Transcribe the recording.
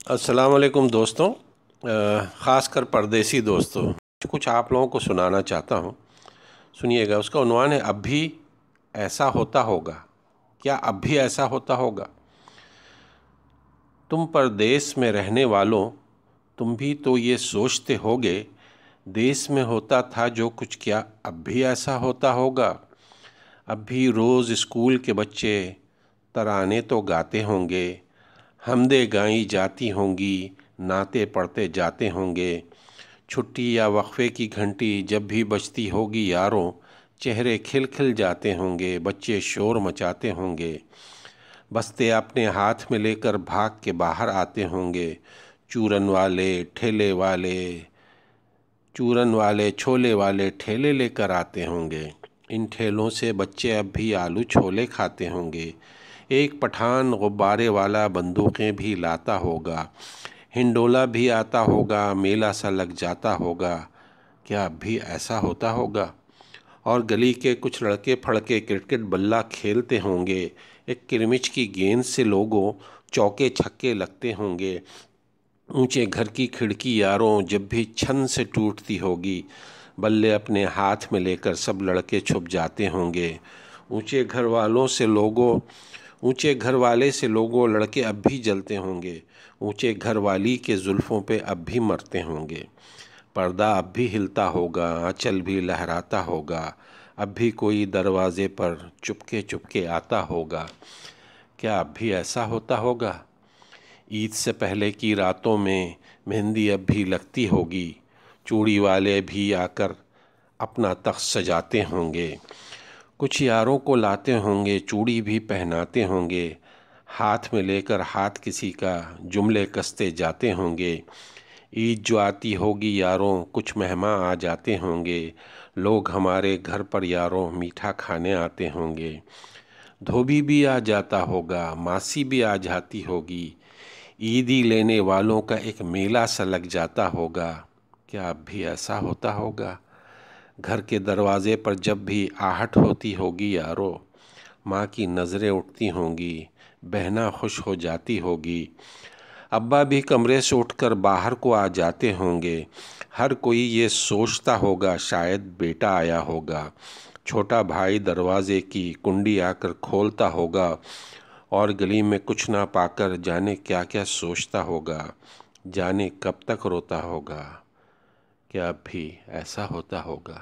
السلام علیکم دوستوں، خاص کر پردیسی دوستوں، کچھ آپ لوگوں کو سنانا چاہتا ہوں۔ سنیے گا، اس کا عنوان ہے اب بھی ایسا ہوتا ہوگا۔ کیا اب بھی ایسا ہوتا ہوگا؟ تم پردیس میں رہنے والوں، تم بھی تو یہ سوچتے ہوگے، دیس میں ہوتا تھا جو کچھ، کیا اب بھی ایسا ہوتا ہوگا؟ اب بھی روز اسکول کے بچے ترانے تو گاتے ہوں گے، حمدیں گائی جاتی ہوں گی، نعتیں پڑھتے جاتے ہوں گے، چھٹی یا وقفے کی گھنٹی جب بھی بجتی ہوگی یاروں، چہرے کھل کھل جاتے ہوں گے، بچے شور مچاتے ہوں گے، بستے اپنے ہاتھ میں لے کر بھاگ کے باہر آتے ہوں گے، چورن والے چھولے والے ٹھیلے لے کر آتے ہوں گے، ان ٹھیلوں سے بچے اب بھی آلو چھولے کھاتے ہوں گے، ایک پٹھان غبارے والا بندوقیں بھی لاتا ہوگا، ہنڈولا بھی آتا ہوگا، میلہ سا لگ جاتا ہوگا۔ کیا اب بھی ایسا ہوتا ہوگا؟ اور گلی کے کچھ لڑکے پھڑکے کرکٹ بلہ کھیلتے ہوں گے، ایک کرمچ کی گیند سے لوگوں چوکے چھکے لگتے ہوں گے، اونچے گھر کی کھڑکی یاروں جب بھی چھن سے ٹوٹتی ہوگی، بلے اپنے ہاتھ میں لے کر سب لڑکے چھپ جاتے ہوں گے، اونچے گھر والے سے لوگوں لڑکے اب بھی جلتے ہوں گے، اونچے گھر والی کے زلفوں پہ اب بھی مرتے ہوں گے، پردہ اب بھی ہلتا ہوگا، آنچل بھی لہراتا ہوگا، اب بھی کوئی دروازے پر چپکے آتا ہوگا۔ کیا اب بھی ایسا ہوتا ہوگا؟ عید سے پہلے کی راتوں میں مہندی اب بھی لگتی ہوگی، چوڑی والے بھی آ کر اپنا تخت سجاتے ہوں گے، کچھ یاروں کو لاتے ہوں گے، چوڑی بھی پہناتے ہوں گے، ہاتھ میں لے کر ہاتھ کسی کا جملے کستے جاتے ہوں گے، عید جو آتی ہوگی یاروں کچھ مہمان آ جاتے ہوں گے، لوگ ہمارے گھر پر یاروں میٹھا کھانے آتے ہوں گے، دھوبی بھی آ جاتا ہوگا، ماسی بھی آ جاتی ہوگی، عیدی لینے والوں کا ایک میلہ سا لگ جاتا ہوگا۔ کیا اب بھی ایسا ہوتا ہوگا؟ گھر کے دروازے پر جب بھی آہٹ ہوتی ہوگی یارو، ماں کی نظریں اٹھتی ہوں گی، بہنیں خوش ہو جاتی ہوگی، ابا بھی کمرے سے اٹھ کر باہر کو آ جاتے ہوں گے، ہر کوئی یہ سوچتا ہوگا شاید بیٹا آیا ہوگا، چھوٹا بھائی دروازے کی کنڈی آ کر کھولتا ہوگا، اور گلی میں کچھ نہ پا کر جانے کیا کیا سوچتا ہوگا، جانے کب تک روتا ہوگا۔ کیا اب بھی ایسا ہوتا ہوگا؟